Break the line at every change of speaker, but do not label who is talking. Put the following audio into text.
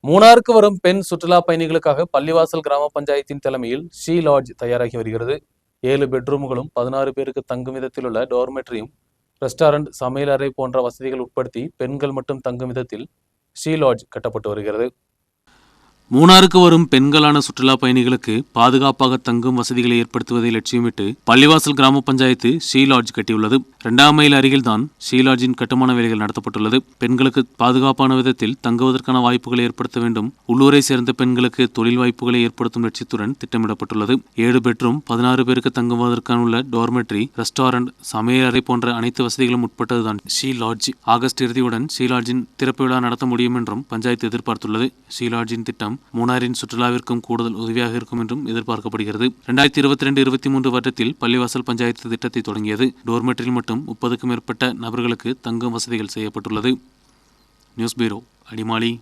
மூணாருக்கு வரும் பெண் சுற்றுலா பயணிகளுக்காக பள்ளிவாசல் கிராம பஞ்சாயத்தின் தலைமையில் ஷீ லாட்ஜ் தயாராகி வருகிறது. 7 பெட்ரூம்களும் 16 பேருக்கு தங்கும் விதத்தில் உள்ள டோர்மெட்ரியும், ரெஸ்டாரண்ட், சமையல் அறை போன்ற வசதிகள் உட்படுத்தி பெண்கள் மட்டும் தங்கும் விதத்தில் ஷீ லாட்ஜ் கட்டப்பட்டு வருகிறது.
மூணாருக்கு வரும் பெண்களான சுற்றுலா பயணிகளுக்கு பாதுகாப்பாக தங்கும் வசதிகளை ஏற்படுத்துவதை லட்சியமிட்டு பள்ளிவாசல் கிராம பஞ்சாயத்து ஷீ லாட்ஜ் கட்டியுள்ளது. 2ஆம் மைல் அருகில்தான் ஷீ லாட்ஜின் கட்டுமான வேலைகள் நடத்தப்பட்டுள்ளது. பெண்களுக்கு பாதுகாப்பான விதத்தில் தங்குவதற்கான வாய்ப்புகளை ஏற்படுத்த வேண்டும். உள்ளூரை சேர்ந்த பெண்களுக்கு தொழில் வாய்ப்புகளை ஏற்படுத்தும் லட்சியத்துடன் திட்டமிடப்பட்டுள்ளது. 7 பெட்ரூம், 16 பேருக்கு தங்குவதற்கான உள்ள டோர்மெட்ரி, ரெஸ்டாரண்ட், சமையல் அறை போன்ற அனைத்து வசதிகளும் உட்பட்டதுதான் ஷீ லாட்ஜ். ஆகஸ்ட் இறுதியுடன் ஷீ லாட்ஜின் திறப்பு விழா நடத்த முடியும் என்றும் பஞ்சாயத்து எதிர்பார்த்துள்ளது. ஷீ லாட்ஜின் திட்டம் மூணாரின் சுற்றுலாவிற்கும் கூடுதல் உதவியாக இருக்கும் என்றும் எதிர்பார்க்கப்படுகிறது. 2022-23 வருடத்தில் பள்ளிவாசல் பஞ்சாயத்து திட்டத்தை தொடங்கியது. டோர்மெட்ரியில் மட்டும் 30க்கும் மேற்பட்ட நபர்களுக்கு தங்கும் வசதிகள் செய்யப்பட்டுள்ளது. News bureau, Adimali.